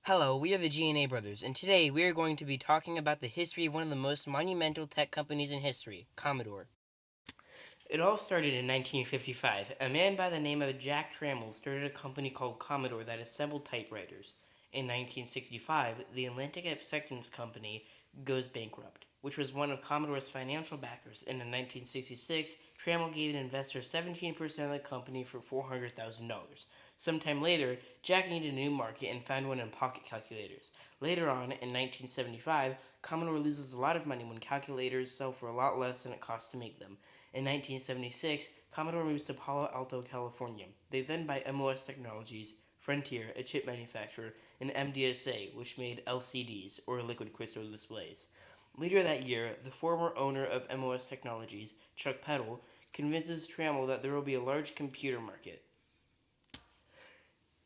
Hello, we are the G&A brothers, and today we are going to be talking about the history of one of the most monumental tech companies in history, Commodore. It all started in 1955. A man by the name of Jack Trammell started a company called Commodore that assembled typewriters. In 1965, the Atlantic Acceptance Company goes bankrupt, which was one of Commodore's financial backers. And in 1966, Trammell gave an investor 17% of the company for $400,000. Sometime later, Jack needed a new market and found one in pocket calculators. Later on, in 1975, Commodore loses a lot of money when calculators sell for a lot less than it costs to make them. In 1976, Commodore moves to Palo Alto, California. They then buy MOS Technologies, Frontier, a chip manufacturer, and MDSA, which made LCDs, or liquid crystal displays. Later that year, the former owner of MOS Technologies, Chuck Peddle, convinces Trammell that there will be a large computer market.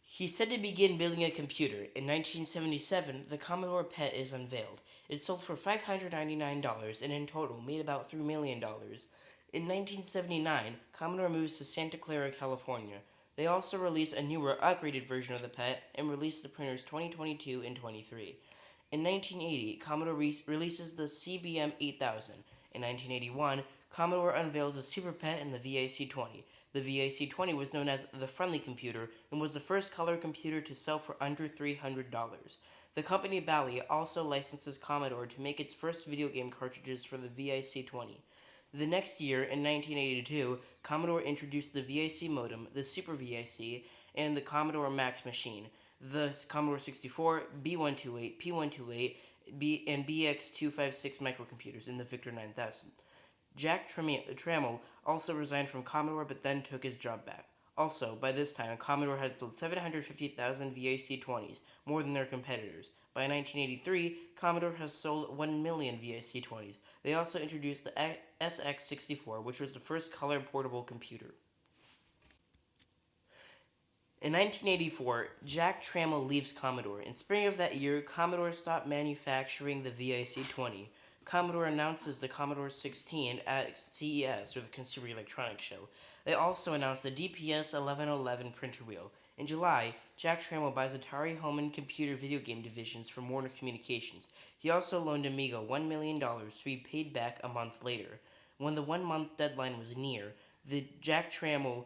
He said to begin building a computer. In 1977, the Commodore PET is unveiled. It sold for $599 and in total made about $3 million. In 1979, Commodore moves to Santa Clara, California. They also release a newer, upgraded version of the PET and release the printers 2022 and 23. In 1980, Commodore releases the CBM 8000. In 1981, Commodore unveils the Super PET and the VAC-20. The VAC-20 was known as the Friendly Computer and was the first color computer to sell for under $300. The company Bally also licenses Commodore to make its first video game cartridges for the VAC-20. The next year, in 1982, Commodore introduced the VAC modem, the Super VAC, and the Commodore Max machine. The Commodore 64, B128, P128, and BX256 microcomputers in the Victor 9000. Jack Trammell also resigned from Commodore but then took his job back. Also, by this time, Commodore had sold 750,000 VAC-20s, more than their competitors. By 1983, Commodore has sold 1 million VAC-20s. They also introduced the SX64, which was the first color portable computer. In 1984, Jack Trammell leaves Commodore. In spring of that year, Commodore stopped manufacturing the VAC-20. Commodore announces the Commodore 16 at CES, or the Consumer Electronics Show. They also announced the DPS 1111 printer wheel. In July, Jack Trammell buys Atari Home and Computer video game divisions from Warner Communications. He also loaned Amiga $1 million to be paid back a month later. When the 1 month deadline was near, the Jack Trammell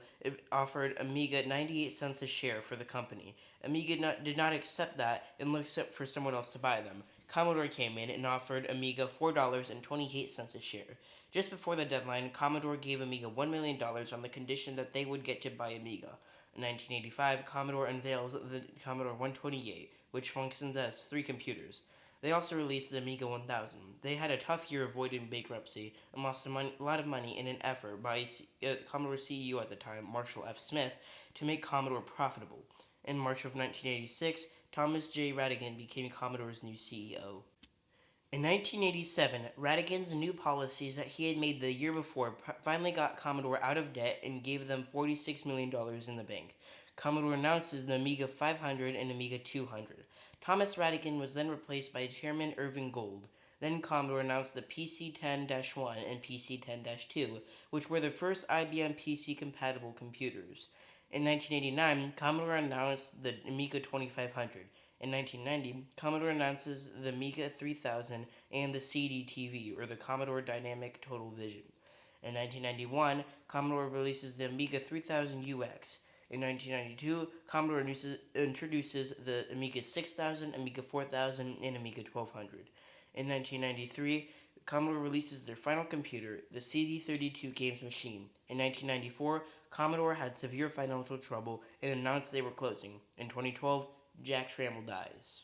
offered Amiga 98 cents a share for the company. Amiga did not accept that and looked for someone else to buy them. Commodore came in and offered Amiga $4.28 a share. Just before the deadline, Commodore gave Amiga $1 million on the condition that they would get to buy Amiga. In 1985, Commodore unveils the Commodore 128, which functions as 3 computers. They also released the Amiga 1000. They had a tough year avoiding bankruptcy and lost a lot of money in an effort by Commodore CEO at the time, Marshall F. Smith, to make Commodore profitable. In March of 1986, Thomas J. Radigan became Commodore's new CEO. In 1987, Radigan's new policies that he had made the year before finally got Commodore out of debt and gave them $46 million in the bank. Commodore announces the Amiga 500 and Amiga 200. Thomas Radigan was then replaced by Chairman Irving Gold. Then Commodore announced the PC-10-1 and PC-10-2, which were the first IBM PC-compatible computers. In 1989, Commodore announced the Amiga 2500. In 1990, Commodore announces the Amiga 3000 and the CD-TV, or the Commodore Dynamic Total Vision. In 1991, Commodore releases the Amiga 3000 UX. In 1992, Commodore introduces the Amiga 6000, Amiga 4000, and Amiga 1200. In 1993, Commodore releases their final computer, the CD32 Games Machine. In 1994, Commodore had severe financial trouble and announced they were closing. In 2012, Jack Trammell dies.